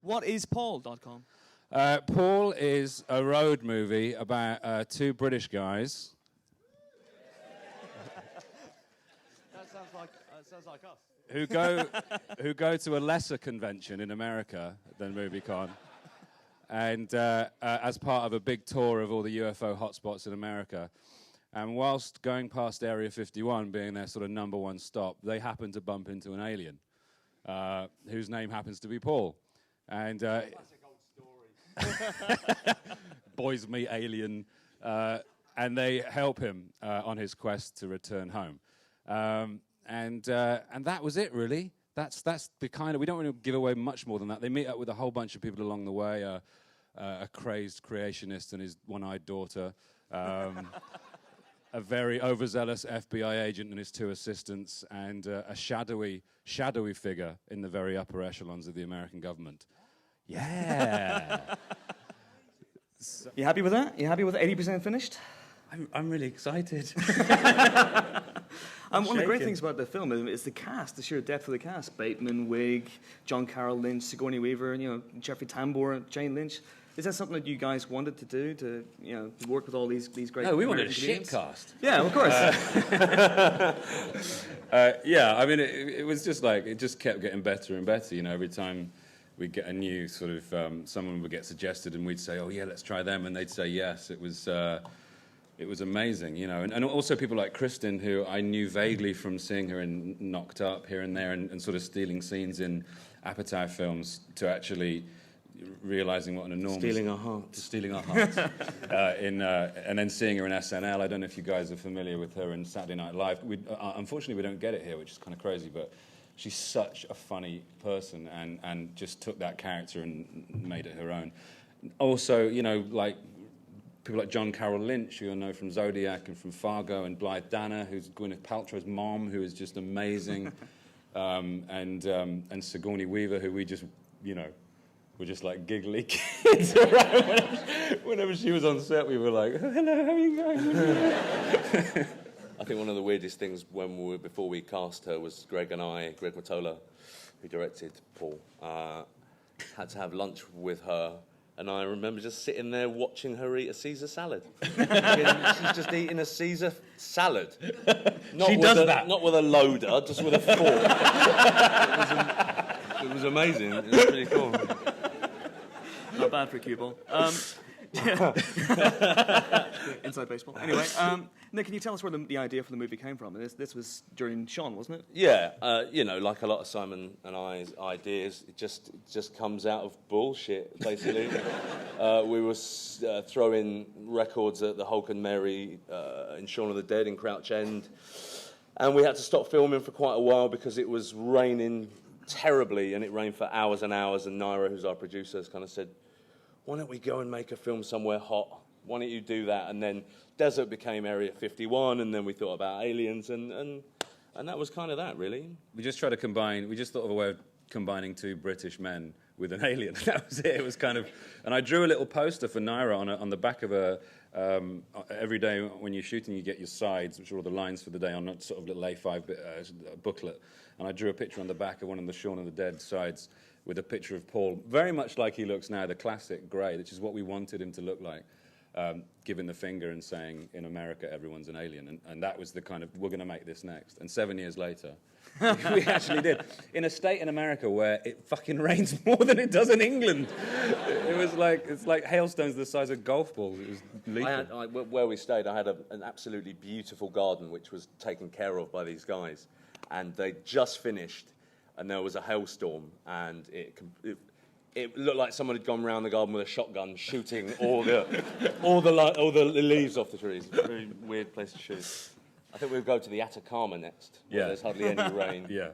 What is Paul.com? Paul is a road movie about two British guys. That sounds like us. Who go to a lesser convention in America than MovieCon, and as part of a big tour of all the UFO hotspots in America. And whilst going past Area 51, being their sort of number one stop, they happen to bump into an alien, whose name happens to be Paul. And classic old story. boys meet alien, and they help him on his quest to return home. And that was it, really. That's the kind of, we don't want to give away much more than that. They meet up with a whole bunch of people along the way, a crazed creationist and his one-eyed daughter, a very overzealous FBI agent and his two assistants, and a shadowy figure in the very upper echelons of the American government. Yeah. You happy with that? You happy with 80% finished? I'm really excited. One of the great things about the film is the cast, the sheer depth of the cast. Bateman, Wig, John Carroll Lynch, Sigourney Weaver, and Jeffrey Tambor, Jane Lynch. Is that something that you guys wanted to do, to work with all these great? No, we wanted a American shit cast. Yeah, of course. Yeah, I mean, it was just like, it just kept getting better and better. Every time we'd get a new sort of someone would get suggested, and we'd say, "Oh yeah, let's try them," and they'd say yes. It was amazing, and also people like Kristen, who I knew vaguely from seeing her in Knocked Up here and there, and sort of stealing scenes in Apatow films, to actually realizing what an enormous... Stealing our hearts. And then seeing her in SNL. I don't know if you guys are familiar with her in Saturday Night Live. Unfortunately, we don't get it here, which is kind of crazy, but she's such a funny person, and just took that character and made it her own. Also, like people like John Carroll Lynch, who you'll know from Zodiac and from Fargo, and Blythe Danner, who's Gwyneth Paltrow's mom, who is just amazing, and Sigourney Weaver, who we just, were just like giggly kids around. Whenever she was on set, we were like, "Oh, hello, how are you going?" I think one of the weirdest things before we cast her was Greg Mottola, who directed Paul, had to have lunch with her. And I remember just sitting there watching her eat a Caesar salad. She's just eating a Caesar salad. She does that. Not with a loader, just with a fork. It was amazing. It was pretty cool. Not bad for cue ball. Inside baseball. Anyway, Nick, can you tell us where the idea for the movie came from? This was during Sean, wasn't it? Yeah, like a lot of Simon and I's ideas, it just comes out of bullshit, basically. We were throwing records at the Hulk and Mary in Shaun of the Dead in Crouch End, and we had to stop filming for quite a while because it was raining terribly, and it rained for hours and hours, and Naira, who's our producer, has kind of said, "Why don't we go and make a film somewhere hot? Why don't you do that?" And then desert became Area 51, and then we thought about aliens, and that was kind of that, really. We just thought of a way of combining two British men with an alien. That was it. It was kind of, and I drew a little poster for Naira on the back of every day when you're shooting, you get your sides, which are all the lines for the day, on a sort of little A5 booklet. And I drew a picture on the back of one of the Shaun of the Dead sides with a picture of Paul, very much like he looks now, the classic grey, which is what we wanted him to look like, giving the finger and saying, "In America, everyone's an alien." And that was the kind of, we're going to make this next. And 7 years later, we actually did. In a state in America where it fucking rains more than it does in England. It's like hailstones the size of golf balls. It was lethal. Where we stayed, I had an absolutely beautiful garden, which was taken care of by these guys. And they just finished, and there was a hailstorm, and it looked like someone had gone round the garden with a shotgun, shooting all the leaves off the trees. Very weird place to shoot. I think we'll go to the Atacama next, where there's hardly any rain. Yeah.